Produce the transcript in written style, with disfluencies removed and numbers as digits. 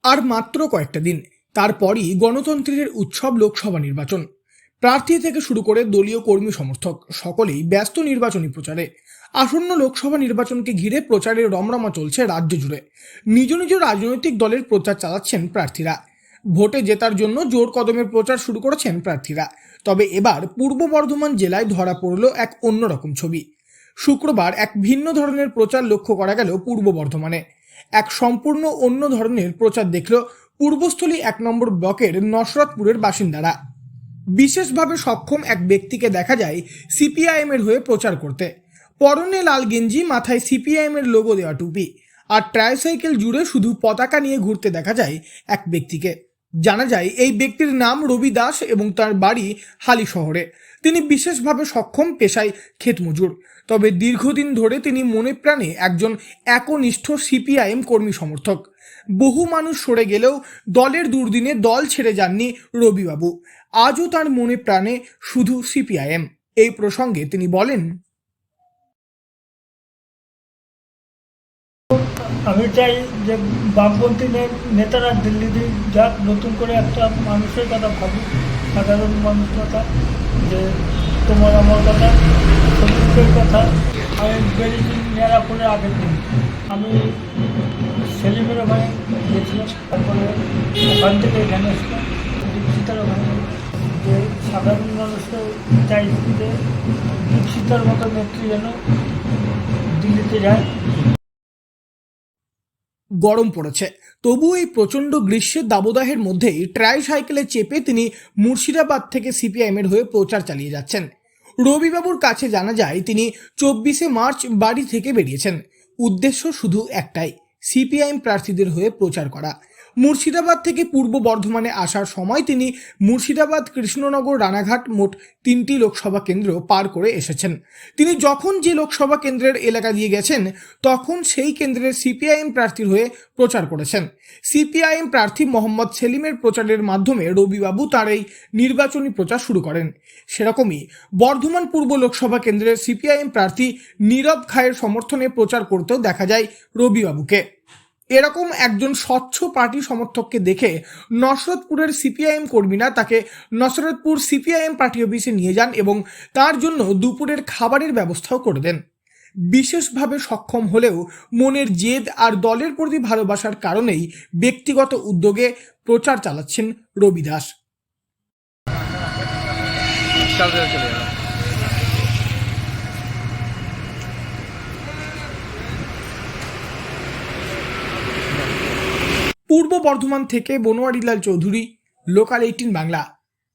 আর মাত্র কয়েকটা দিন, তারপরই গণতন্ত্রের উৎসব লোকসভা নির্বাচন। প্রার্থী থেকে শুরু করে দলীয় কর্মী সমর্থক সকলেই ব্যস্ত নির্বাচনী প্রচারে। আসন্ন লোকসভা নির্বাচনকে ঘিরে প্রচারের রমরমা চলছে রাজ্য জুড়ে। নিজ নিজ রাজনৈতিক দলের প্রচার চালাচ্ছেন প্রার্থীরা। ভোটে জেতার জন্য জোর কদমে প্রচার শুরু করেছেন প্রার্থীরা। তবে এবার পূর্ব বর্ধমান জেলায় ধরা পড়ল এক অন্যরকম ছবি। শুক্রবার এক ভিন্ন ধরনের প্রচার লক্ষ্য করা গেল পূর্ব বর্ধমানে। এক সম্পূর্ণ অন্য ধরনের প্রচার দেখল পূর্বস্থলী 1 নম্বর ব্লকের নসরতপুরের বাসিন্দারা। বিশেষভাবে সক্ষম এক ব্যক্তিকে দেখা যায় সিপিআইএম এর হয়ে প্রচার করতে। পরনে লাল গেঞ্জি, মাথায় সিপিআইএম এর লোগো দেওয়া টুপি আর ট্রাইসাইকেল জুড়ে শুধু পতাকা নিয়ে ঘুরতে দেখা যায় এক ব্যক্তিকে। জানা যায় এই ব্যক্তির নাম রবি দাস এবং তার বাড়ি হালি শহরে। তিনি বিশেষভাবে সক্ষম, পেশায় ক্ষেতমজুর। তবে দীর্ঘদিন ধরে তিনি মনে প্রাণে একজন একনিষ্ঠ সিপিআইএম কর্মী সমর্থক। বহু মানুষ সরে গেলেও দলের দুর্দিনে দল ছেড়ে যাননি রবিবাবু। আজও তার মনে প্রাণে শুধু সিপিআইএম। এই প্রসঙ্গে তিনি বলেন, আমি চাই যে বামপন্থী নেতারা দিল্লিতে যাক, নতুন করে একটা মানুষের কথা ভাবুক, সাধারণ মানুষ কথা, যে তোমার আমার কথা, শ্রমিকের কথা। আমি বেরিয়েছি নেড়াপুরের আগের দিন, আমি সেলিমের ওখানে গিয়েছিলাম, তারপরে ওখান থেকে এখানে এসলাম দীপশিতার ওখানে। যে সাধারণ মানুষকে চাই যে দীপশিতার মতো নেত্রী যেন দিল্লিতে যায়। গরম পড়েছে, তবু এই প্রচণ্ড গ্রীষ্মের দাবদাহের মধ্যেই ট্রাইসাইকেলে চেপে তিনি মুর্শিদাবাদ থেকে সিপিআইএম এর হয়ে প্রচার চালিয়ে যাচ্ছেন। রবিবাবুর কাছে জানা যায় তিনি 24শে মার্চ বাড়ি থেকে বেরিয়েছেন। উদ্দেশ্য শুধু একটাই, সিপিআইএম প্রার্থীদের হয়ে প্রচার করা। মুর্শিদাবাদ থেকে পূর্ব বর্ধমানে আসার সময় তিনি মুর্শিদাবাদ, কৃষ্ণনগর, রানাঘাট মোট 3টি লোকসভা কেন্দ্র পার করে এসেছেন। তিনি যখন যে লোকসভা কেন্দ্রের এলাকা দিয়ে গেছেন তখন সেই কেন্দ্রের সিপিআইএম প্রার্থীর হয়ে প্রচার করেছেন। সিপিআইএম প্রার্থী মোহাম্মদ সেলিমের প্রচারের মাধ্যমে রবিবাবু তার এই নির্বাচনী প্রচার শুরু করেন। সেরকমই বর্ধমান পূর্ব লোকসভা কেন্দ্রের সিপিআইএম প্রার্থী নীরব খায়ের সমর্থনে প্রচার করতেও দেখা যায় রবিবাবুকে। এরকম একজন স্বচ্ছ পার্টি সমর্থককে দেখে নসরতপুরের সিপিআইএম কর্মীরা তাকে নসরতপুর সিপিআইএম পার্টি অফিসে নিয়ে যান এবং তার জন্য দুপুরের খাবারের ব্যবস্থাও করে দেন। বিশেষভাবে সক্ষম হলেও মনের জেদ আর দলের প্রতি ভালোবাসার কারণেই ব্যক্তিগত উদ্যোগে প্রচার চালাচ্ছেন রবি দাস। পূর্ব বর্ধমান থেকে বনোয়ারিলাল চৌধুরী, লোকাল 18 বাংলা।